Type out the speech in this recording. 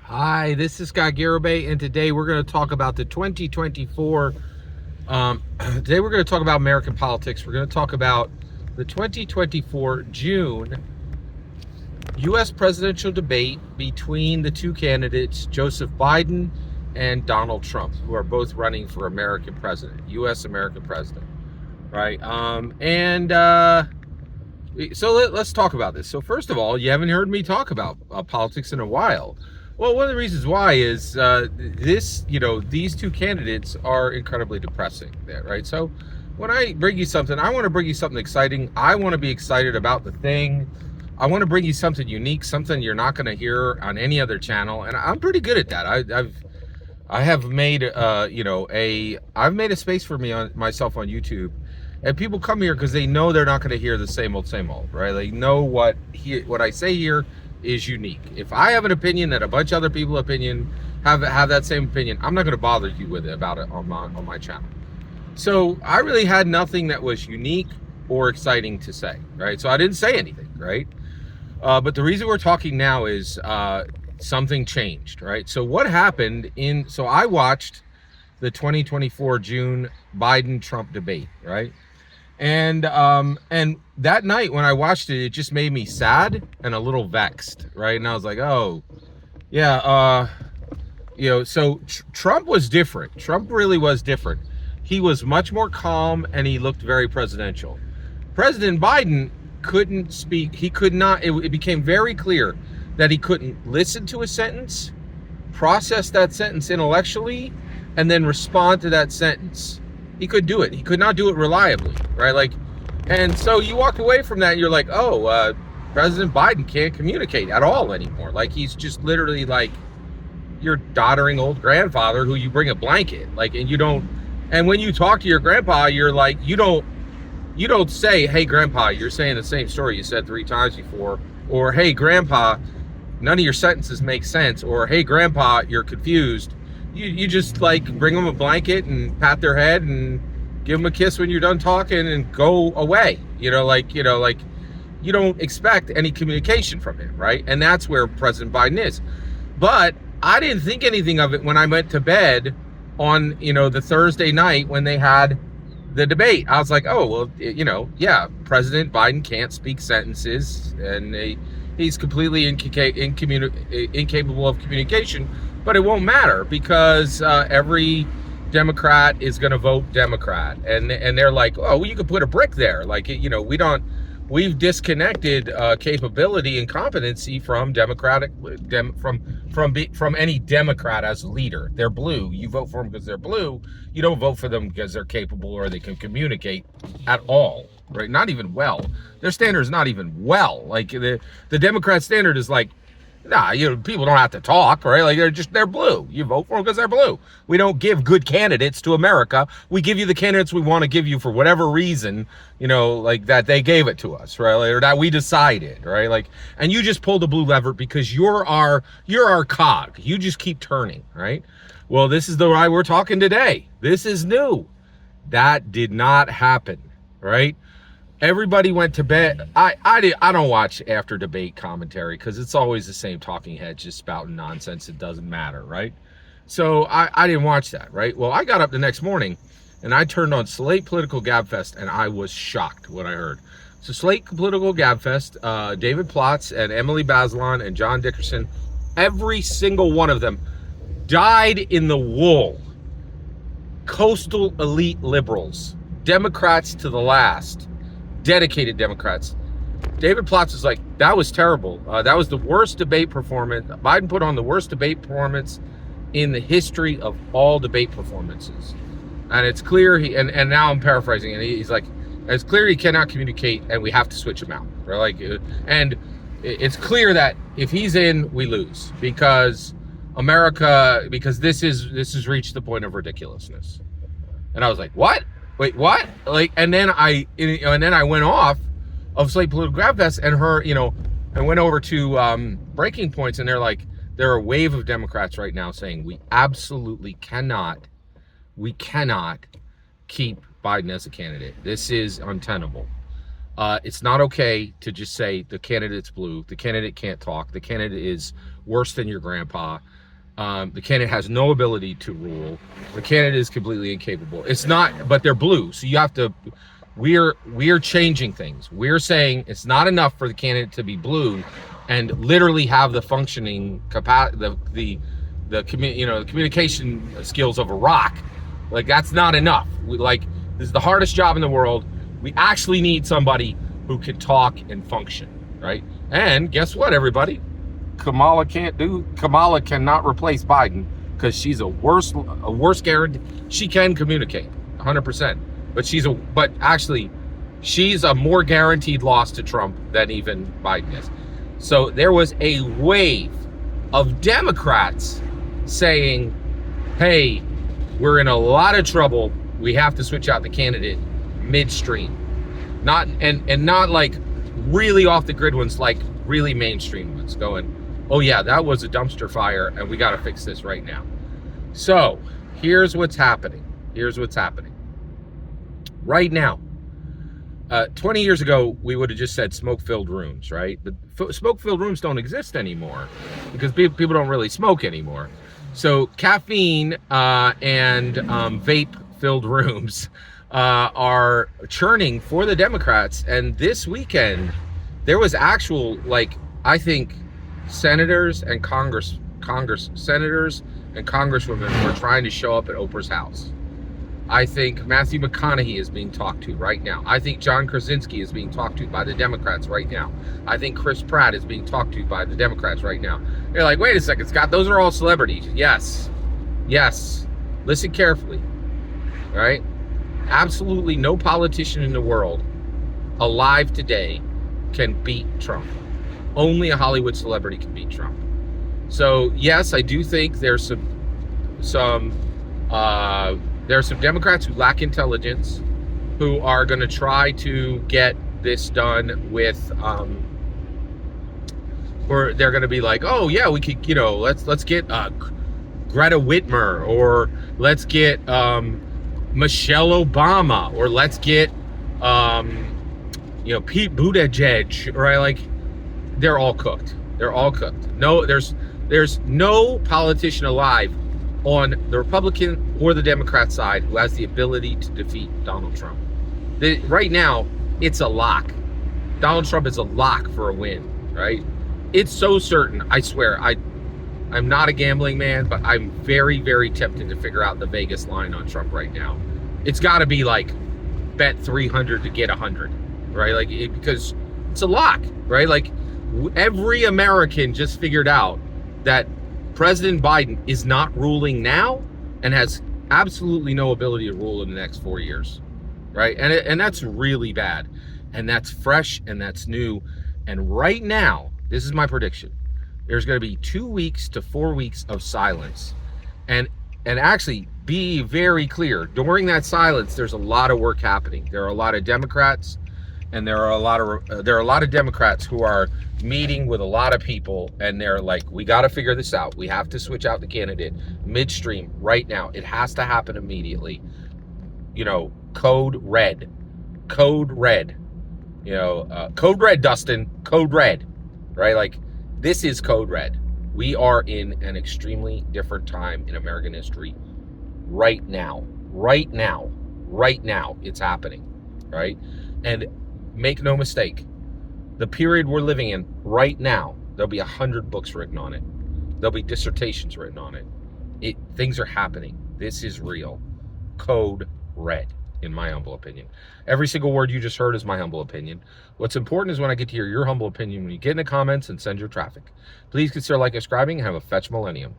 Hi, this is Scott Garibay, and today we're going to talk about the 2024. Today we're going to talk about American politics. We're going to talk about the 2024 June U.S. presidential debate between the two candidates, Joseph Biden and Donald Trump, who are both running for American president, U.S. American president, right? So let's talk about this. So first of all, you haven't heard me talk about politics in a while. Well, one of the reasons why is these two candidates are incredibly depressing, right? So when I bring you something, I want to bring you something exciting. I want to be excited about the thing. I want to bring you something unique, something you're not going to hear on any other channel, and I'm pretty good at that. I've made I've made a space for myself on YouTube, and people come here because they know they're not going to hear the same old, right? They know what I say here is unique. If I have an opinion that a bunch of other people have that same opinion, I'm not going to bother you with it about it on my channel. So I really had nothing that was unique or exciting to say, right? So I didn't say anything, right? But the reason we're talking now is something changed, right? So what happened so I watched the 2024 June Biden-Trump debate, right? And that night when I watched it, it just made me sad and a little vexed, right? And I was like, oh, yeah, so Trump was different. Trump really was different. He was much more calm and he looked very presidential. President Biden couldn't speak. He could not. It became very clear that he couldn't listen to a sentence, process that sentence intellectually, and then respond to that sentence. He could do it. He could not do it reliably, right? And so you walk away from that and you're like, oh, President Biden can't communicate at all anymore. Like, he's just literally like your doddering old grandfather who you bring a blanket, and when you talk to your grandpa, you're like, you don't say, hey, grandpa, you're saying the same story you said 3 times before, or hey, grandpa, none of your sentences make sense, or hey, grandpa, you're confused. You just like bring them a blanket and pat their head and give them a kiss when you're done talking and go away. You don't expect any communication from him, right? And that's where President Biden is. But I didn't think anything of it when I went to bed on, the Thursday night when they had the debate. I was like, oh, well, yeah, President Biden can't speak sentences and he's completely incapable of communication. But it won't matter because every Democrat is going to vote Democrat, and they're like, oh, well, you could put a brick there. We've disconnected capability and competency from from any Democrat as a leader. They're blue. You vote for them because they're blue. You don't vote for them because they're capable or they can communicate at all, right? Not even well. Their standard is not even well. Like the Democrat standard is like, nah, people don't have to talk, right? Like they're blue. You vote for them because they're blue. We don't give good candidates to America. We give you the candidates we want to give you for whatever reason, like that they gave it to us, right? Or that we decided, right? And you just pull the blue lever because you're our cog. You just keep turning, right? Well, this is the why we're talking today. This is new. That did not happen, right? Everybody went to bed. I don't watch after debate commentary because it's always the same talking heads just spouting nonsense. It doesn't matter, right? So I didn't watch that, right? Well, I got up the next morning and I turned on Slate Political Gabfest and I was shocked what I heard. So Slate Political Gabfest, David Plotz and Emily Bazelon and John Dickerson, every single one of them died in the wool. Coastal elite liberals, Democrats to the last. Dedicated Democrats. David Plotz was like, that was terrible. That was the worst debate performance. Biden put on the worst debate performance in the history of all debate performances. And it's clear and now I'm paraphrasing, and he's like, it's clear he cannot communicate and we have to switch him out. Right? And it's clear that if he's in, we lose because this has reached the point of ridiculousness. And I was like, what? Wait, what? And then I went off of Slate Political Gabfest and I went over to Breaking Points, and there are a wave of Democrats right now saying we absolutely cannot keep Biden as a candidate. This is untenable. It's not okay to just say the candidate's blue. The candidate can't talk. The candidate is worse than your grandpa. The candidate has no ability to rule. The candidate is completely incapable. It's not, but they're blue. So you have to, we're changing things. We're saying it's not enough for the candidate to be blue and literally have the functioning capacity, the communication skills of a rock. Like, that's not enough. This is the hardest job in the world. We actually need somebody who can talk and function, right? And guess what, everybody? Kamala cannot replace Biden because she's a worse guarantee. She can communicate 100%, but actually she's a more guaranteed loss to Trump than even Biden is. So there was a wave of Democrats saying, hey, we're in a lot of trouble. We have to switch out the candidate midstream. Not like really off the grid ones, like really mainstream ones going, oh yeah, that was a dumpster fire and we got to fix this right now. So here's what's happening. Right now, 20 years ago, we would have just said smoke-filled rooms, right? But smoke-filled rooms don't exist anymore because people don't really smoke anymore. So caffeine and vape-filled rooms are churning for the Democrats. And this weekend, there was actual, I think, senators and senators and congresswomen were trying to show up at Oprah's house. I think Matthew McConaughey is being talked to right now. I think John Krasinski is being talked to by the Democrats right now. I think Chris Pratt is being talked to by the Democrats right now. You're like, wait a second, Scott, those are all celebrities. Yes. Listen carefully, all right? Absolutely no politician in the world alive today can beat Trump. Only a Hollywood celebrity can beat Trump. So yes, I do think there's some Democrats who lack intelligence, who are going to try to get this done with, or they're going to be like, oh yeah, we could, let's get Greta Whitmer, or let's get Michelle Obama, or let's get Pete Buttigieg, right? Like, they're all cooked. No, there's no politician alive on the Republican or the Democrat side who has the ability to defeat Donald Trump. Right now, it's a lock. Donald Trump is a lock for a win, right? It's so certain. I swear, I'm not a gambling man, but I'm very, very tempted to figure out the Vegas line on Trump right now. It's got to be like bet 300 to get 100, right? Because it's a lock, right? Like, every American just figured out that President Biden is not ruling now and has absolutely no ability to rule in the next 4 years, right? And that's really bad, and that's fresh, and that's new. And right now, this is my prediction: there's going to be 2 weeks to 4 weeks of silence, and actually be very clear. During that silence, there's a lot of work happening. There are a lot of Democrats, and there are a lot of Democrats who are meeting with a lot of people, and they're like, we got to figure this out. We have to switch out the candidate midstream right now. It has to happen immediately. Code red, code red, Dustin, code red, right? Like, this is code red. We are in an extremely different time in American history right now, it's happening, right? And make no mistake, the period we're living in right now, there'll be 100 books written on it. There'll be dissertations written on it. Things are happening. This is real. Code red, in my humble opinion. Every single word you just heard is my humble opinion. What's important is when I get to hear your humble opinion when you get in the comments and send your traffic. Please consider liking, subscribing, and have a fetch millennium.